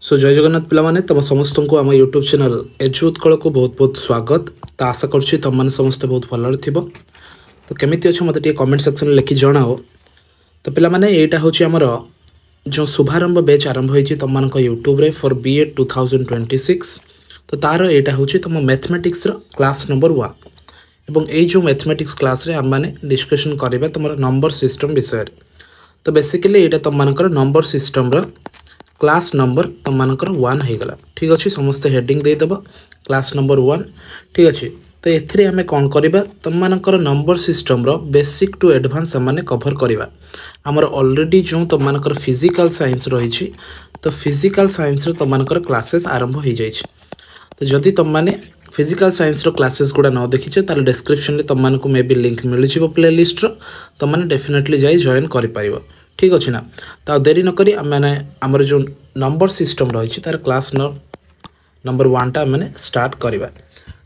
सो जय जगन्नाथ पिलामाने तुम समस्त को आम यूट्यूब चैनल एजु उत्कल को बहुत बहुत स्वागत। तो आशा करुँच तुम मैंने समस्ते बहुत भल थी। तो केमी अच्छे मत कमेंट सेक्शन में लिखि जनाओ। तो पिलामाने यहाँ हूँ आमर जो शुभारंभ बैच आरंभ होती तुम मान यूट्यूब रे फॉर BA 2026। तो तार यहाँ हूँ तुम मैथमेटिक्स क्लास नंबर 1 एवं ये जो मैथमेटिक्स क्लास रे आम मैंने डिस्कसन करवा तुम नंबर सिस्टम विषय। तो बेसिकली यहाँ तुम मानकर नंबर सिस्टम क्लास नंबर तुम मानकर 1 हो गला। ठीक अच्छे समस्त हेडिंग देदेव क्लास नंबर 1। ठीक अच्छे तो ये आम कौन करवा तुम मानकर number system basic to advance आम कभर करवा। आमर ऑलरेडी जो तुम मानकर फिजिकल साइंस रही तो फिजिकल साइंस तुम मानकर क्लासेस आरंभ हो जाए। तो जदि तुम माने फिजिकल साइंस क्लासेस गुड़ा न देखीचे ताल डिस्क्रिप्शन में तुम मानक मे बी लिंक मिल जाव प्ले लिस्ट तुम मैंने डेफिनेटली जाई जॉइन कर। ठीक अच्छे ना। तो देरी नक आमर जो नंबर सिस्टम रही तार क्लास नंबर 1 टा मैंने स्टार्ट करवा।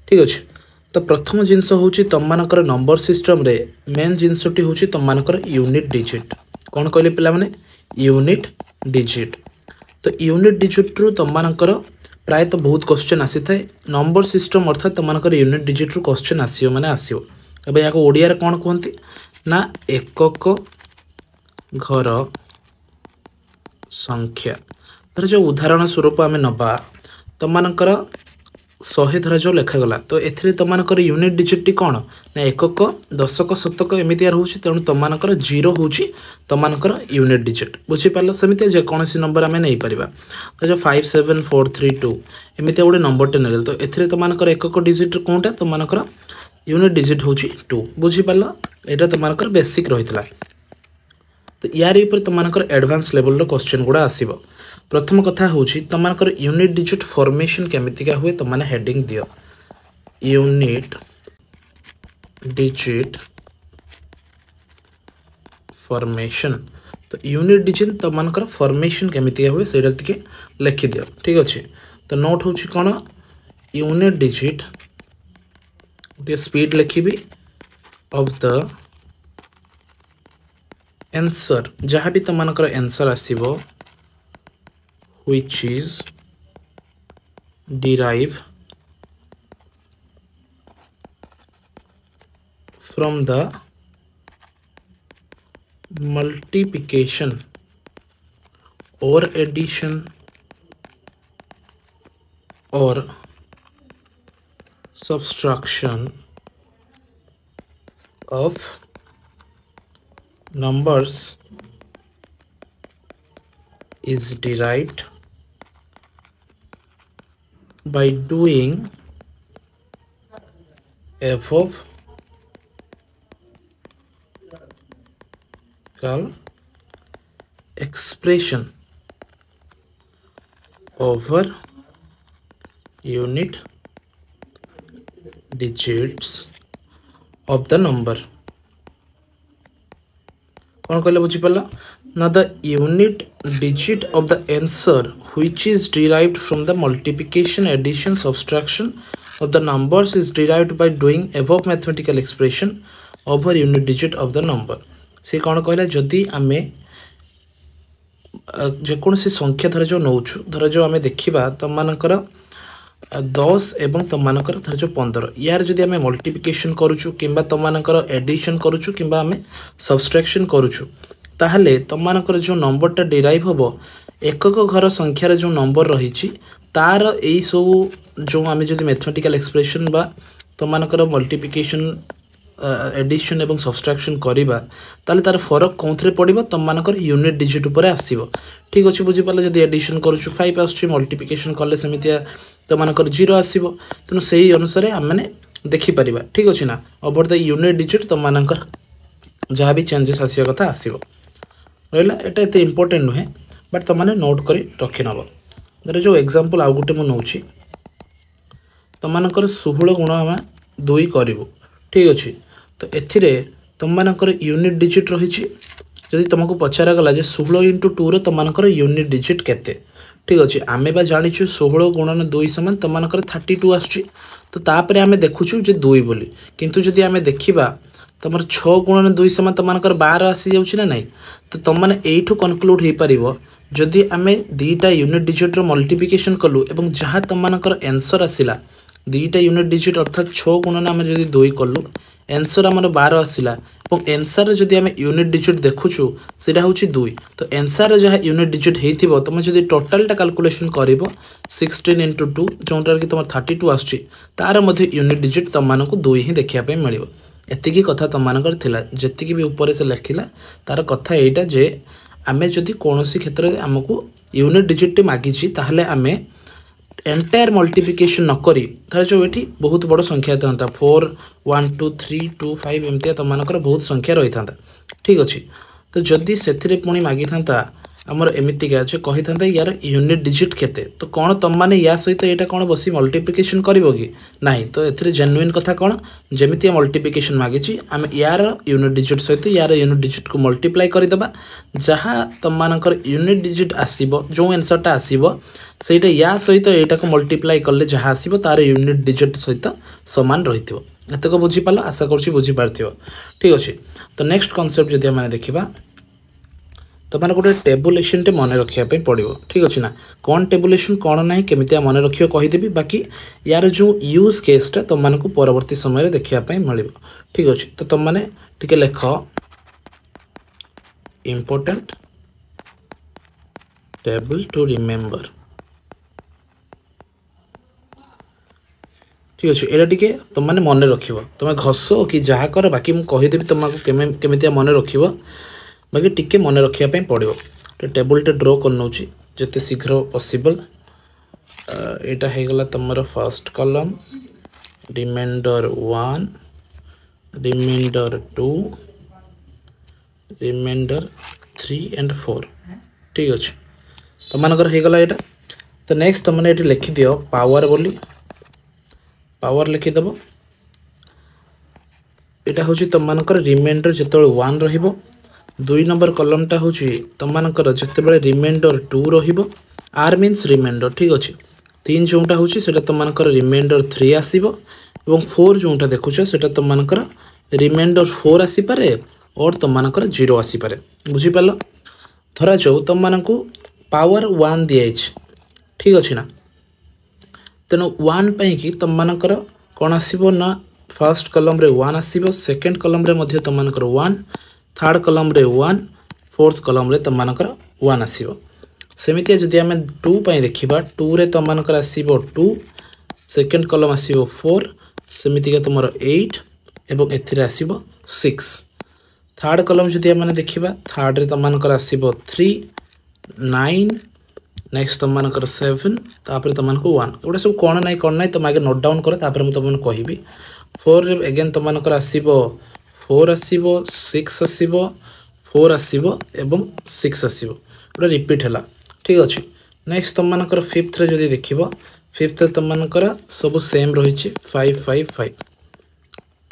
ठीक अच्छे तो प्रथम जिनस हूँ तुम मानकर नंबर सिस्टम रे मेन जिनसटी हूँ तुम मानकर यूनिट डिजिट। कौन कहले पिला माने यूनिट डिजिट। तो यूनिट डिजिट रु तुम मानकर प्रायतः बहुत क्वेश्चन आसी थाए नंबर सिस्टम अर्थात तुम मानकर यूनिट डिजिट रु क्वेश्चन आसियो माने आसियो। अब या ओडिया रे कौन कहते ना एकक घर संख्या। धर जो उदाहरण स्वरूप आम नवा तुम मानकर 100 धर जो लिखागला तो ए तुम मानकर यूनिट डिजिट कौन ना एकक दशक शतक एमती रोचे तेणु तुम मानकर 0 हूँ तुम मानकर यूनिट डिजिट बुझीपार। सेमती जेकोसी नंबर आम नहीं पार तो जो 57432 एमती गोटे नंबरटे ने तो ए तुम मानकर एकक डिजिट कौनटा तुम मानकर यूनिट डिजिट हूँ 2 बुझीपार। यहाँ तुम मानकर बेसिक रही है। तो यार ऊपर तुम मानकर एडवांस लेवल क्वेश्चन गुड़ा आसीबो। प्रथम कथा हूँ तुम मानकर यूनिट डिजिट फॉर्मेशन केमितिका हुए तुम माने हेडिंग दियो यूनिट डिजिट फॉर्मेशन। तो यूनिट डिजिट तुम मानकर फॉर्मेशन केमितिका हुए सेटा टिके लिखि दियो। ठीक अच्छे तो नोट हूँ कौन यूनिट डिजिट गोटे स्पीड लिखी ऑफ द आंसर जहाँ भी तुम मानकर answer आसीबो which is derived from the multiplication or addition or subtraction of numbers is derived by doing above expression over unit digits of the number। कौन कहले बुझीपार ना the unit digit of the answer which is derived from the multiplication addition subtraction of the numbers is derived by doing above mathematical expression over unit digit of the number। से कौन कहला जदि आमे जेकोसी संख्या धर जो नौ धर जो आम देखा तुम मानकर 10 एवं तुम मानकर धर जो 15 यार जदि आम मल्टीप्लिकेशन करुचु किंबा तुम मानकर एडिशन करुचु किंबा आम सब्सट्रैक्शन करुचु ताहले तुम मानकर जो नंबरटा डिराइव हम एकक घर संख्यार जो नंबर रही तार यही सब जो आम जो मैथमेटिकल एक्सप्रेशन बा तुम मानकर मल्टीप्लिकेशन एडिशन एवं सब्सट्रैक्शन करवा ताले तार फरक कौन पड़ो तुम मानकर यूनिट डिजिट उपर आसो। ठीक अच्छे बुझीपार जब एडिशन करुचु 5 आस मल्टीप्लिकेशन कले सेमती तुम मानकर 0 आसो तेणु से ही अनुसार आम मैंने देखिपर। ठीक अच्छे ना ओवर द यूनिट डिजिट तुम मानकर जहाँ भी चेंजेस आसा कथा आसो रहा एटा एत इम्पोर्टेंट नुहे बट तुम मैंने नोट कर रखी नब। धर जो एग्जांपल आउ गोटे मुझे तुम मानकर 16 गुण आम 2 करूँ। ठीक अच्छे तो ए तुम मानकर यूनिट डिजिट रही जदि तुमको पचारा गला 16 × 2 तुम मानकर यूनिट डिजिट केते। ठीक अच्छे आमे बा जाचु 16 × 2 समान तुम मानकर 32 आसुची तो तापर आमे देखुचु जे 2 बोली किंतु जदि आमे देखिबा तुम 6 × 2 समान तुम मानकर 12 आसी जाउची ना नहीं तो तुम माने एठू कनक्लूड हो पारिबो जदि आम दुईटा यूनिट डिजिट मल्टीप्लिकेशन कलु एवं जहाँ तुम मानकर आंसर आसला दुईटा यूनिट डिजिट अर्थात 6 गुणन आम जब 2 कलु आंसर आमर 12 आसला और आंसर जदि आम यूनिट डिजिट देखुचु सेटा हूँ 2 तो आंसर जहाँ यूनिट डिजिट हो तुम जब टोटालटा कैलकुलेशन कर 16 इंटू 2 जोटार कि तुम 32 आसुची तार मध्य यूनिट डिजिट तुम मानक 2 ही देखापी मिल एतिकी कथा तुम मानकर थिला जेतिकी भी ऊपर से लिखला तार कथा एटा जे आमे जदि कौनसी क्षेत्र में आमको यूनिट डिजिट मागिची ताहले आमे एंटायर मल्टीप्लिकेशन नकरी तार जो ये बहुत बड़ संख्या था 4 1 2 3 2 5 एमती तुम मानकर बहुत संख्या रही था ठीक अच्छे तो जदि से पुणी मागी था आमर एमतीका जे कही था यार यूनिट डिजिट केते तो कौन तुम मैंने या सहित यहाँ कौन बस मल्टीप्लिकेशन कर कि ना तो ये जेन्युइन कथा कौन जमी मल्टीप्लिकेशन मागी आम यार यूनिट डिजिट सहित यार यूनिट डिजिट को मल्टीप्लाई करदेबा जहाँ तुम मानकर यूनिट डिजिट आसो जो आंसरटा आसो सेटा या सहित यहाँ को मल्टीप्लाई कले जहाँ आसो तार यूनिट डिजिट सहित सामान रही एतक बुझीपाल आशा कर बुझीपार ठीक अच्छे तो नेक्स्ट कनसेप्ट जदि आम देखा तो मैंने गोटे टेबुलेसन टे मन रखापी पड़ो ठीक अच्छे ना कौन टेबुलेसन कौन ना केमी मन रखियो कहीदेवी बाकी यार जो यूज केसटा तुम मानक परवर्ती समय देखापी मिल ठीक अच्छे तो तुम मैंने टिके लेख इम्पोर्टेंट टेबल टू रिमेम्बर ठीक अच्छे यहाँ टे तुम मैंने मन रख तुम घस कि जहाँ कर बाकी मुझे कहीदेवी तुमको केमी मन रख बाकी टिके मन रखापी पड़ो तो टेबुलटे ड्र कर नौची जिते शीघ्र पॉसिबल यहाँ होगला तुम first column remainder 1 remainder 2 remainder 3 and 4 ठीक अच्छे तुम मानकर होगला यहाँ तो नेक्स्ट तुमने ये लिखिद पावर बोली पावर लिखिदेव यहाँ हूँ तुम मानकर रिमाइंडर जो 1 रही 2 नंबर कलमटा हूँ तुम मानकर जिते रिमाइंडर 2 आर मीन्स रिमाइंडर ठीक अच्छे 3 जोटा हूँ तुम मानकर रिमाइंडर 3 आसो 4 जोटा देखुच से तुम मानकर रिमाइंडर 4 आसीपे और तुम मानकर 0 आसीपे बुझीपाल धरा जाऊ तुम मानक पावर 1 दिखाई ठीक अच्छे ना तेणु 1 कि तुम मानकर कौन आसो ना फर्स्ट कलम रे 1 आसो सेकेंड कलम रे तुम मानकर 1 थर्ड कलम रे 1 फोर्थ कलम रे तुम मानकर 1 आसो सेमितिया जदि आम 2 देखा 2 रे तुम मानकर आसो 2 सेकेंड कलम आसो 4 सेमितिका तुम 8 एवं एथिरे आसो 6 थर्ड कलम जदि आम देखा थर्ड रे तुम मानकर आसो 3 9 नेक्स्ट तुम मानकर 7 तापर तुम मानक 1 एगुड़ा सब कौन ना तुम आगे नोट डाउन कर तापर मुझे तुमको कहि 4 रे अगेन तुम मानकर आसो 4 आसो 6 आसो 4 आसो एवं 6 आसो गोटे रिपीट है ठीक अच्छे नेक्स्ट तुम मानकर 5th रे जदि देख 5th तुम मानकर सब सेम रही 5 5 5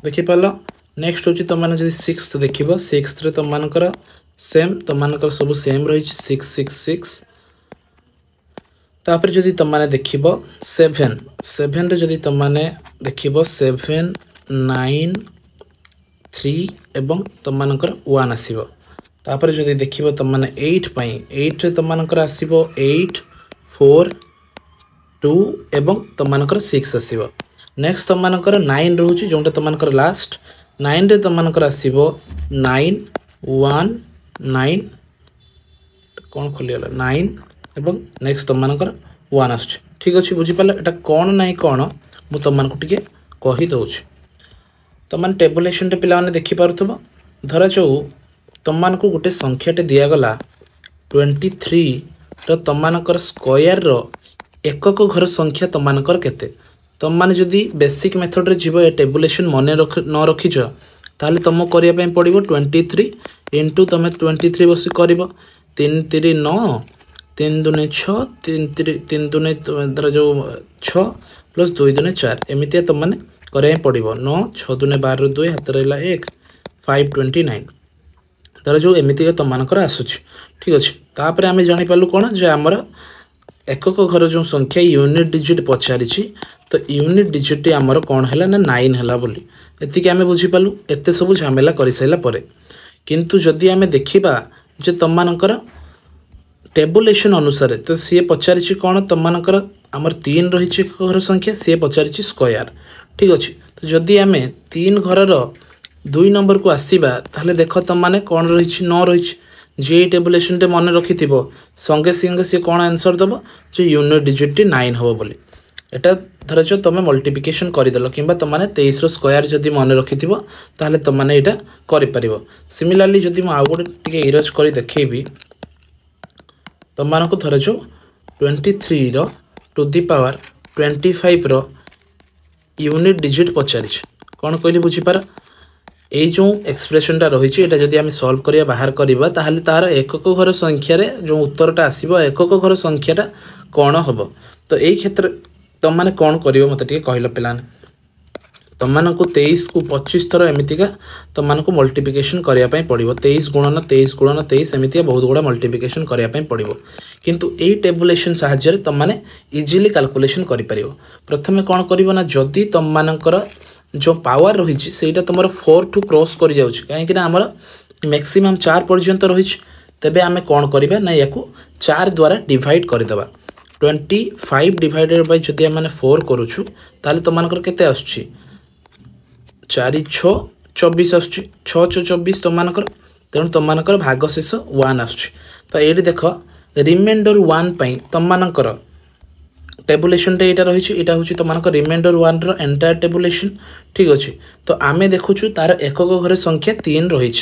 देखिपाल नेक्स्ट हूँ तुम मैंने 6th देख 6th रे तुम मानकर सेम तुम मानकर सब सेम रही 6 6 6 तापर जदि तुम मैंने देख 7 7 रे जदि तुम मैंने देख 7 9 3 एवं तुम मानकर 1 आसो तापर जदि देख तुम मैंने 8 रे तुम मानकर आसो 8 4 2 एवं तुम मानकर 6 आसो नेक्स्ट तुम मानकर 9 रोचे जोटा तुम मानकर लास्ट 9 रे तुम मानकर आसो 9 1 9 कौन खोलीगला 9 एवं नेक्स्ट तुम मानकर 1 आस ठीक अच्छे बुझीपाल यहाँ कौन ना कौन मुझे तुम मानक टिके कहीदे तुम मैंने टेबुलेसन टे पिला देखिपुव धरा जाऊ तुम मानक गोटे संख्याटे दिगला 23 तुम मानकर स्क्वायर एकक घर संख्या तुम मानकर केते तुम माने जदि बेसिक मेथड रे जीव टेबुलेसन मन न रखीच ताले तुम करने पड़ो 23 इंटू तुम 23 बस कर 3 3 9 3 दूने 6 3 दूने धर जो 6 प्लस 2 दूने 4 एमती तुम मैंने कराया पड़ो 9 6 दूने 12 2 हाथ रहा 1 529 धर जो एमती तुम मानकर आसूँ ठीक अच्छे तापर आम जापारू कौन जे आमर एकक घर जो संख्या यूनिट डिजिट पचारि तो यूनिट डिजिट आमर कौन है ना 9 है बोली एतिक आम बुझीपालु एत सब झमेला कर सारापर किंतु जदि आम देखा जे तुम मानकर टेबुलेशन अनुसार तो सी पचारि कौन तुम मानकर आमर 3 रही घर संख्या सी पचारि स्क्वायर ठीक अच्छे। तो जदि आम 3 घर 2 नंबर को आसवा ताहले देख तुम मैंने कौन रही 9 रही जी टेबुलेशन टे मन रखि संगे संगे सी कौन आंसर दब जो यूनिट डिजिट 9 हम बोली एटा धर जो तुम मल्टीप्लिकेशन करदेल कि तुमने 23 स्क्वायर जदि मन रखि ताहले तुमने यहाँ कर। सिमिलारली जदि मुझे आउ गोटे इरेज कर देखी तुम मानक धर जो 23 to the power 25 unit digit पचारि कौन कहली बुझीपार ये जो एक्सप्रेशनटा रही है जदि आम सल्व करिया बाहर करवा ताहले तार एकक घर संख्यार जो उत्तरटा आसो एकक घर संख्याटा कौन हम। तो यही क्षेत्र तुम मैंने कौन कर मत कहल पाने तुम मानक 23 को 25 थर एमतीका तुम मानक मल्टीप्लिकेशन करने पड़ो 23 गुणन 23 गुणन 23 एमती बहुत गुड़ा मल्टीप्लिकेशन करने पड़ो किंतु यही टेबुलेशन साहाय्य तुम मैंने इजिली कैलकुलेशन कर प्रथम कौन कर जदि तुम मानकर जो पावर रही है तुम 4 टू क्रॉस कर जाऊँ कहीं आमर मैक्सिमम 4 पर्यंत रही तेबे आम कौन करवा ना या 4 द्वारा डिवाइड करदे 25 डिवाइडेड बाय जदि आम 4 करुचु ताले तुम मानकर केते आसुची 4 6 24 आसुची 6 6 24 तुम मानकर तेणु तुम मानकर भागशेष 1 आसुची। तो ये देख रिमाइंडर 1 पई तुम मानकर टेबुलेशन टे यहाँ रही है हूँ तुम मानकर रिमाइंडर 1 रो एंटायर टेबुलेशन ठीक अच्छे। तो आम देखुचु तार एकक घर संख्या 3 रही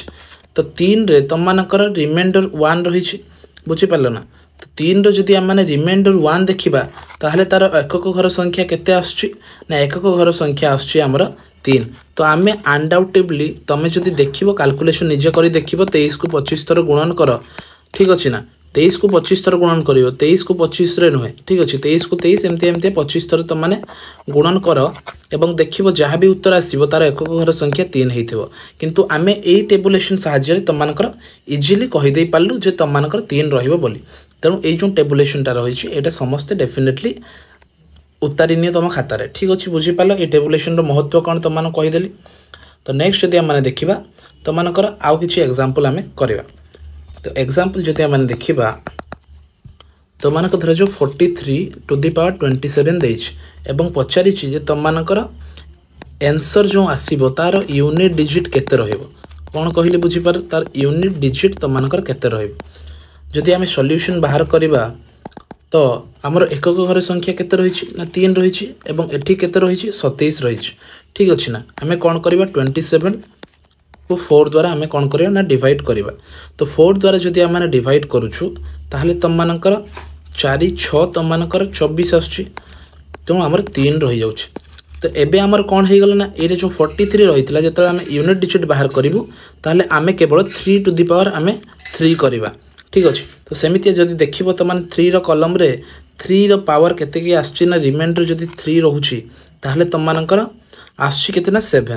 तो 3 रे तुम मानकर रिमाइंडर 1 रही बुझीपार ना। तो 3 जदि आम मैंने रिमाइंडर 1 देखा ताहले तार एकक घर संख्या केते आसुची ना एकक घर संख्या आसुची आमर 3। तो आम अनडाउटेबली तुम जदि देख कैलकुलेशन निजे कर देख 23 को 25 थर गुणन कर ठीक अच्छे ना 23 को 25 थर गुणन कर 23 को 25 नुहे ठीक अच्छे 23 को 23 एमती एमती 25 थर तुम मैंने गुणन कर एवं देख जहाँ भी उत्तर आसो तार एकक घर संख्या 3 हो किंतु आम यही टेबुलेशन साहाय्य तुम मानकर इजिली कहीदे पार्लु जे तुम मानकर 3 रही तेणु ये जो टेबुलेशनटा रही है समस्ते डेफिनेटली उतारिनी तुम खातार ठीक अच्छे बुझीपाल ये टेबुलेशन महत्व कौन तुम मैंने कहीदेली। तो नेक्स्ट जदि आम देखा तुम मानकर आउ कि एग्जाम्पल आम करवा। तो एग्जाम्पल जदि आम देखा तो मानक धर जो 43 टू दी पावर 27 देइछ एवं पचारि तुम मानकर आंसर जो आसो तार यूनिट डिजिट केते रहिबो कौन कहले बुझीपार तार यूनिट डिजिट तुम मानकर केते रहिबो। जदि आम सॉल्यूशन बाहर करवा तो आमर एकक घर संख्या केते रही ना 3 रही एवं एठी केते रही 27 रही ठीक अच्छे ना। आम कौन करवा 27 को 4 द्वारा आम कौन करवा ना डिवाइड करवा। तो 4 द्वारा जदि आम डिवाइड करुचु ताहले तुम मानकर 4 6 तुम मानकर 24 आसुची तेणु आमर 3 रही जाउछ। तो एबे आमर कौन हो गला ना ये जो 43 रही है जो आम यूनिट डिजिट बाहर करूँ ताहले आम केवल 3 टू दी पावर आम 3 करवा ठीक अच्छे। तो सेमती जदि देख तो मान 3 कलम रे 3 पावर केते आसुची ना रिमाइंडर जदि 3 रोची ताहले तुम मानकर आसुची केते ना 7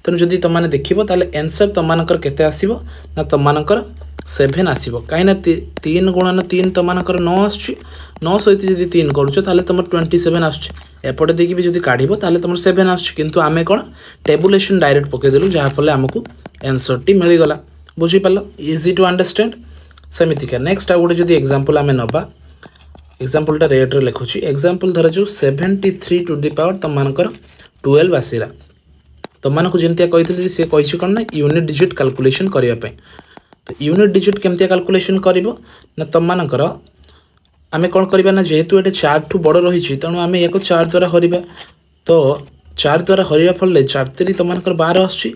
तेणु जदि तुम मैंने देख ताहले आंसर तुम मानकर केते आसीबो ना तुम मानकर 7 आसीबो कहीं 3 गुणन 3 तुम मानकर 9 आसुची 9 सहित जदि 3 करुछ ताहले तुम 27 आसुची एपटे देखिए भी जदि काढ़ ताहले तुम 7 आसुची किंतु आमे कौन टेबुलेशन डायरेक्ट पकईदेलु जहाँफल आमको आंसर टी मिलगला बुझीपाल इजी टू अंडरस्टैंड। सेमितिका नेक्स्ट आउ गोटे जदि एग्जांपल आम नवा एग्जांपलटा रेड रे लिखुची एग्जांपल धर जो 73 टू दी पावर तुम मानकर 12 आसला तुम मानक जमती कही सी कही कौन ना यूनिट डिजिट कैलकुलेशन करने। तो यूनिट डिजिट केमती कैलकुलेशन कर तुम मानकर आम कौन करवा ना जेहेतु ये 4 ठू बड़ रही तेणु आम या 4 द्वारा हरवा। तो 4 द्वारा हरवा फल 4 3 तुम मानकर 12 आसुची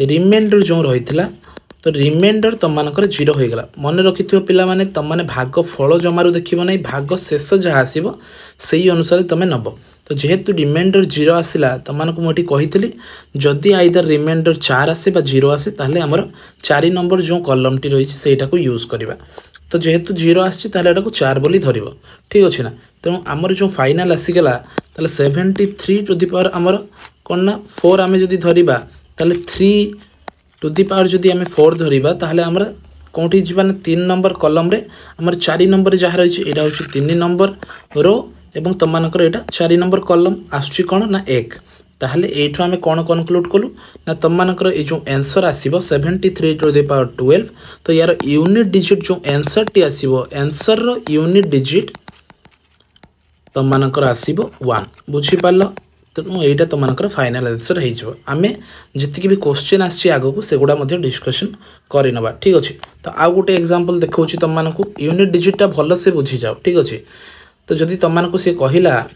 रिमाइंडर जो रही तो रिमाइंडर तुम मानकर 0 हो गला। मन रखि पिला माने तुम माने भाग फल जमारू देखिबो नहीं भाग शेष जहाँ आसीबो सही अनुसार तुम नब। तो जेहेतु रिमाइंडर 0 आसला तुम मानक मुझे कही जदि आइदर रिमाइंडर 4 आसे बा 0 आसे ताहले हमर 4 नंबर जो कलम टी रही सेटा को यूज करवा। तो जेहेतु 0 आसी ताहले एटा को 4 बोली धरिबो ठीक अच्छे ना। तेणु आमर जो फाइनाल आसीगला ताहले 73 टू दी पावर आमर कौन ना 4 आम जदि धरिबा ताहले 3 टू दी पावर जदि आम 4 धरिबा ताहले आमर कौटी जीवा ना 3 नंबर कलम रे आमर 4 नंबर जहाँ रही है हूँ 3 नंबर रो एवं तुम मानकर यहाँ 4 नंबर कलम आसुची कौन ना 1 ताहले एठो आमे कोन कनक्लूड कलु ना तुम मानकर ए जो आंसर आसीबो 73 टू द पावर 12 तो यार यूनिट डिजिट जो आंसर टी आसीबो आंसर रो यूनिट डिजिट तुम मानकर आसीबो 1 बुझी पालो तेणु एटा तुम मानकर फाइनल आंसर हे जबो आमे जति भी क्वेश्चन आसी आगो को सेगुडा मध्ये डिस्कशन करि नबा ठीक अछि तो आ गोटे एग्जांपल देखौछि तुम मानको यूनिट डिजिट टा भलो से बुझी जाओ ठीक अछि तो जदि तुम मानको से कहिला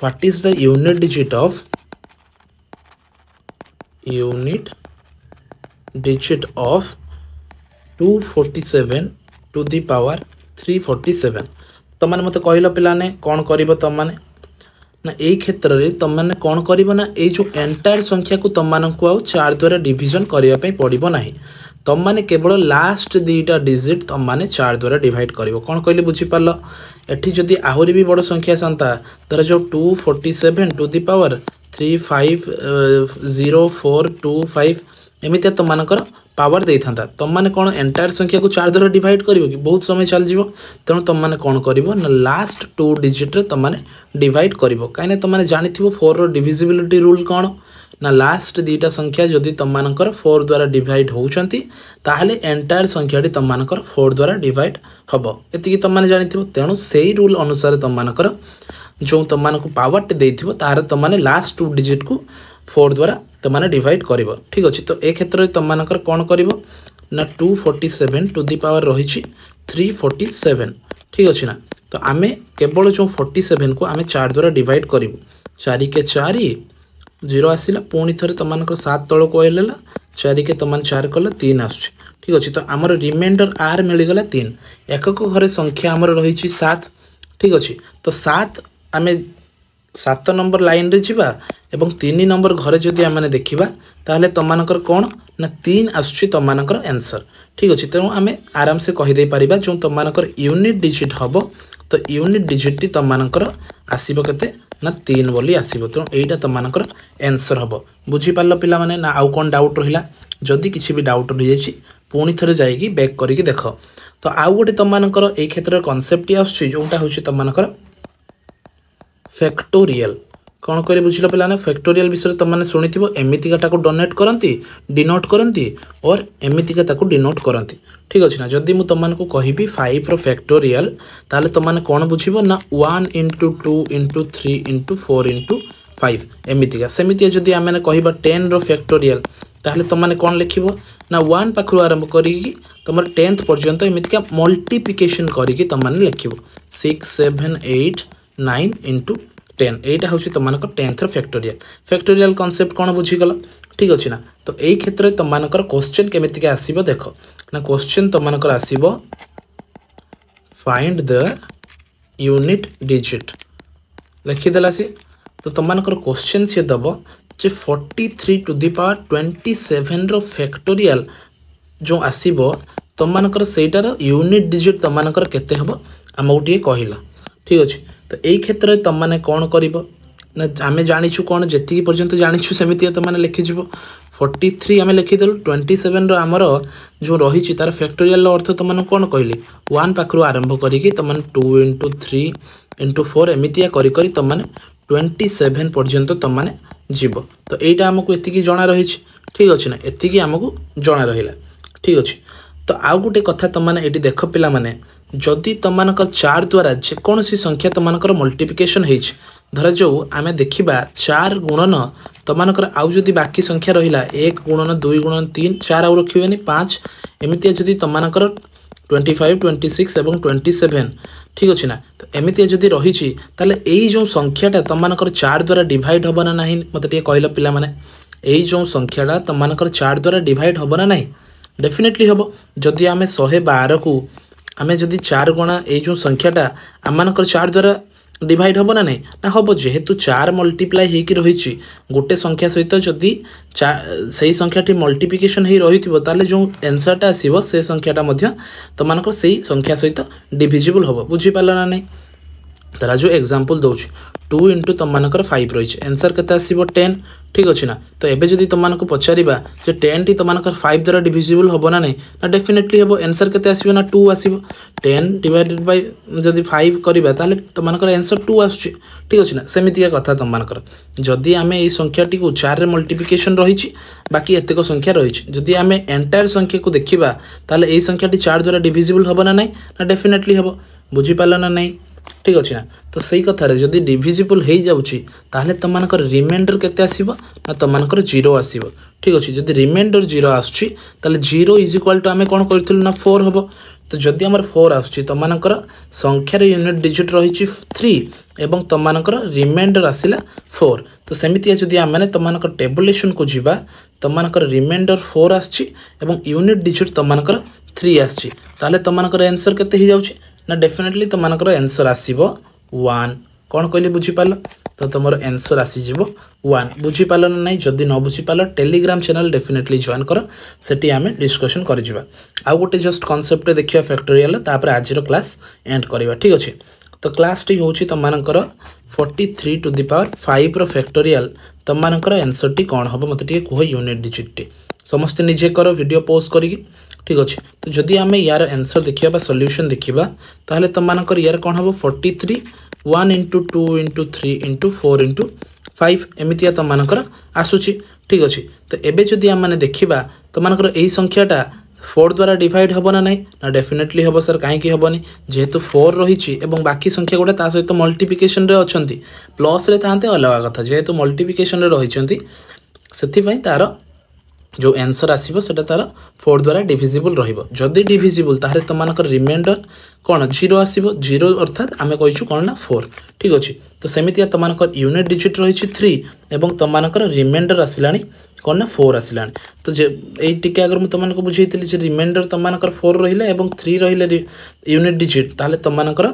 what is the unit digit of unit digit of 247 to the power 347 तुम माने मते कहलो पिलाने कोन करिवो तुम माने ना एई क्षेत्र रे तुम माने कोन करिवो ना एई जो एंटायर संख्या को तुम मानकु आ 4 द्वारा डिवीजन करिया पई पड़िबो नाही तुम माने केवल लास्ट दीटा डिजिट तुम माने 4 द्वारा डिवाइड करिवो कोन कहले बुझी पारलो एठी जदी आहुरी भी बड़ संख्या संता तर जो 247 टू द पावर 350425 एमिते तुम मानकर पावर दे था तुम माने कौन एंटायर संख्या को 4 द्वारा डिवाइड करिवो कि बहुत समय चल जीवो तेणु तुम माने कौन करिवो ना लास्ट 2 डिजिट रे तुम माने डिवाइड करिवो काइने तुम माने जानिथिवो 4 रो डिविजिबिलिटी रूल कौन ना लास्ट दीटा संख्या जदि तुम मानकर 4 द्वारा डिवाइड होउचंती ताहले एंटायर संख्याटी तुम मानकर 4 द्वारा डिवाइड हबो एतिकी तुम माने जानिथिवो तेणु सेही रूल अनुसार तुम मानकर जो तुम मानको पावर टे देथिवो तार तुम माने लास्ट 2 डिजिट को 4 द्वारा तुम माने डिवाइड करिवो ठीक अछि तो ए क्षेत्र रे तुम मानकर कोन करिवो ना 247 टू द पावर रहिछि 347 ठीक अछि ना तो आमे केवल जो 47 को आमे 4 द्वारा डिवाइड करिवो 4 के 4 0 आसिला पुणी थरे तुम मानकर 7 तळ को आइला 4 के तुम 4 कले 3 आछी ठीक अछि तो हमर रिमाइंडर आर मिली गला 3 एकक घरे संख्या हमर रहिछि 7 ठीक अछि तो 7 आमे 7 नंबर लाइन रे जिबा एवं 3 नंबर घरे जदि आमे देखिबा ताहले तुम मानकर कोन ना 3 आछी तुम मानकर आंसर ठीक अछि तेणु आमे आराम से कहि दे परिबा जो तुम मानकर यूनिट डिजिट हबो तो यूनिट डिजिट टी तुम मानकर आसीबो केते ना 3 बोली आसीबो तो एटा तुम मानकर आंसर हबो बुझी पारलो पिला माने ना आउ कोन डाउट रहिला जदि किछि भी डाउट रहि जायछि पुणी थरे जाईकी बैक करिकी देखो तो आउ गोटे तुम मानकर ए क्षेत्र कांसेप्ट आछी जोटा होछि तुम मानकर फैक्टोरियल कौन करे बुझिल पिलाने फैक्टोरियल विषय तुम मैंने शुणिथिबो एमितिका ताको डोनेट करंती डिनोट करंती और एमितिका ताको डिनोट करंती ठीक अछि ना जदि मु तुम मानको कहिबी 5 रो फैक्टोरियल ताले तुम माने कोन बुझिबो ना 1 * 2 * 3 * 4 * 5 एमितिका सेमितिया जदि आ माने कहिबा 10 रो फैक्टोरियल ताले तुम माने कोन लिखिबो ना 1 पाखरु आरंभ करिकी तुमर 10th पर्यंत एमितिका मल्टीप्लिकेशन करिकी तुम माने लिखिबो 6 7 8 9 * 10 एटा हूँ तुम मानकर 10th फैक्टोरियल कॉन्सेप्ट कौन बुझीगल ठीक अच्छे ना तो यही क्षेत्र में तुम मानकर क्वेश्चन केमितिका आसीबो देखो ना क्वेश्चन तुम मानकर आसीबो फाइंड द यूनिट डिजिट लिखिदेला सी तो तुम मानकर क्वेश्चन सी दब जे 43 टू द पावर 27 रो फैक्टोरियल जो आसीबो तुम मानकर सेटार यूनिट डिजिट तुम मानकर केते हबो आमको टिके कहिला ठीक अच्छे तो यही क्षेत्र में तुम मैंने कौन कर ना आम जाचु कौन जी पर्यंत जाचु सेमती तुम मैंने लिखिज 43 आम लिखिदेलु 27 आमर जो रही तार फैक्टोरियल अर्थ तुम कौन कहली 1 पाखु आरंभ करी तुम 2 * 3 * 4 एमतिया करी तुम मैंने 27 पर्यंत तुम मैंने जीव तो यहाँ आमको एति जना रही ठीक अच्छे ना एति आमको जना रहा ठीक अच्छे तो आउ गोटे कथा तुम मैंने ये देख पिला माने जदि तुम 4 द्वारा जेकोसी संख्या तुम मल्टीप्लिकेशन हो धर जो आम देखा 4 गुणन तुम आउ जदि बाकी संख्या रहा 1 गुणन 2 गुणन 3 4 आउ रखिए 5 एमती जदि तुम 25 26 और 27 ठीक अच्छे ना तो एमती जदि रही यही जो संख्याटा तुम 4 द्वारा डिवाइड हम ना मत कहल पिला माने यही जो संख्याटा तुम 4 द्वारा डिवाइड हम ना डेफिनेटली हम जदि आम 112 को आम जदि 4 गुणा ये जो संख्याटा आम 4 द्वारा डिवाइड हम ना नहीं ना हम जेहेतु 4 मल्टीप्लाई होगी रही गोटे संख्या सहित जदि से संख्याटी मल्टीप्लिकेशन हो रही ताले जो आंसरटा आसो से संख्याटा तुम से संख्या सहित डिविजिबल हम बुझीपार ना नहीं धराजु एग्जांपल दउछि 2 इंटू तुम मानकर 5 रही आंसर केते आसीबो 10 ठीक अछि ना। तो एबे जदी तुम मानको पचारिबा जे 10 टी तुम मानकर 5 द्वारा डिविजिबल होबो ना नहीं ना डेफिनेटली हेबो आंसर केते आसीबो ना 2 आसीबो 10 डिवाइडेड बाय जदी 5 करिबा ताले तुम मानकर आंसर 2 आछी ठीक अछि ना। सेमितिया कथा तुम मानकर जदी आमे एई संख्याटी को 4 रे मल्टीप्लिकेशन रहिछि बाकी एतेको संख्या रहिछि जदी आमे एंटायर संख्या को देखिबा ताले एई संख्याटी 4 द्वारा डिविजिबल होबो ना नहीं ना डेफिनेटली हेबो बुझी पाला ना नहीं ठीक अच्छे ना। तो सही कथार जदि डिविजिबल हो जाऊँगी ताहले तुम मानकर रिमाइंडर केते आसीबो ना तुम मानकर 0 आसीबो ठीक अच्छे। जदि रिमाइंडर 0 आछी ताले 0 इज इक्वल टू आमे कोन करथिलु ना 4 हबो। तो जदि हमर 4 आछी तुम मानकर संख्यार यूनिट डिजिट रही 3 एवं तुम मानकर रिमाइंडर आसिला 4। तो सेमिति जदि आमे तुम मानकर टेबुलेशन को जिबा तुम मानकर रिमाइंडर 4 आछी एवं यूनिट डिजिट तुम मानकर 3 आछी ताले तुम मानकर आंसर केते हो जाउछि ना डेफिनेटली तुम मानकर आंसर आसीबो 1 कौन कहली बुझी पाल। तो तुम आंसर आसीजिवो 1 बुझी पाल ना नहीं जदि न बुझी पाल टेलीग्राम चैनल डेफिनेटली जॉइन कर सेठी आमे डिस्कशन कर जिबा। आ गोटे जस्ट कांसेप्ट देखिया फैक्टोरियल तापर आजिरो क्लास एंड करबा ठीक अछि। तो क्लास टी होछि तुम मानकर 43 टू द पावर 5 रो फैक्टोरियल तुम मानकर आंसर टी कोन हबो मते टिके कह यूनिट डिजिट टी समस्त निजे करो वीडियो पोस्ट करिकी ठीक अच्छे। तो जदि आमे यार आंसर देखिबा सॉल्यूशन देखिबा ताहले तुम मानकर यार कोन हबो 43 1 इंटू 2 इंटू 3 इंटू 4 इंटू 5 एमितिया तुम मानकर आसुची ठीक अच्छे। तो एबे जदि आम माने देखिबा तुम मानकर एई संख्याटा 4 द्वारा डिवाइड हबो ना नहीं ना डेफिनेटली हबो सर काहे की हबोनी जेहेतु 4 रही एवं बाकी संख्या गुडा ता सहित मल्टीप्लिकेशन रे अछंती प्लस रे थांते अलग कथा जेहेतु मल्टीप्लिकेशन रे रहिचंती सेथि पई तार जो आंसर आसीबो सेटा तार 4 द्वारा डिविजिबल रहिबो। जदि डिविजिबल ताहले तुम मानकर रिमाइंडर कोन 0 आसीबो 0 अर्थात आमे कहिछु कोन ना 4 ठीक अछि। तो सेमितिया तुम मानकर यूनिट डिजिट रहिछि 3 एवं तुम मानकर रिमाइंडर आसिलानी कोन ना 4 आसिलानी। तो जे एई टिके अगर मु तुम मानको बुझैतिली जे रिमाइंडर तुम मानकर 4 रहिले एवं 3 रहिले यूनिट डिजिट ताहले तुम मानकर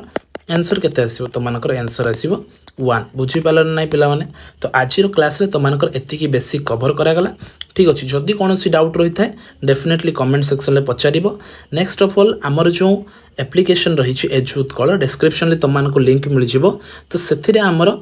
आंसर केते आसीबो तुम मानकर आंसर आसीबो 1 बुझी पालन नाही पिला माने। तो आजिरो क्लास रे तुम मानकर एतिकी बेसिक कवर करा गला ठीक अछि। जदि कोनोसी डाउट रही थाए डेफिनेटली कमेंट सेक्शन में पचारिबो। नेक्स्ट ऑफ ऑल आमर जो एप्लिकेशन रही एजुत्कल डिस्क्रिप्शन में तुम मानको लिंक मिल जिवो। तो सेथिरे आमर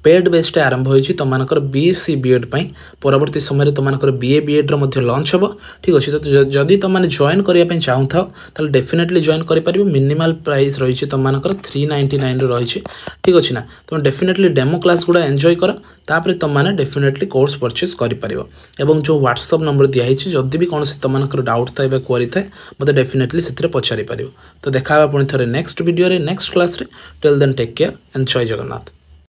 पेड बेस्ड आरंभ होइछि तुम मानकर बीएससी बीएड पई परवर्ती समय तुम मानकर बीए बीएड रो मध्ये लॉन्च हबो ठीक अछि। तो जदि तुम माने जॉइन करिया पई चाहू थाओ ताले डेफिनेटली जॉइन करि परिबो। मिनिमल प्राइस रहिछि तुम मानकर 399 रो रहिछि ठीक अछि ना। तुम डेफिनेटली डेमो क्लास गुडा एन्जॉय कर तापर तुम माने डेफिनेटली कोर्स परचेस करि परिबो। एवं जो व्हाट्सएप नंबर दिया हिछि जदि भी कोनोसी तुम मानकर डाउट थाए बा क्वेरी थाए मते डेफिनेटली सेथिरे पचारि परिबो। तो देखाबा पुनी थरे नेक्स्ट वीडियो रे नेक्स्ट क्लास रे till then take care enjoy Jagannath.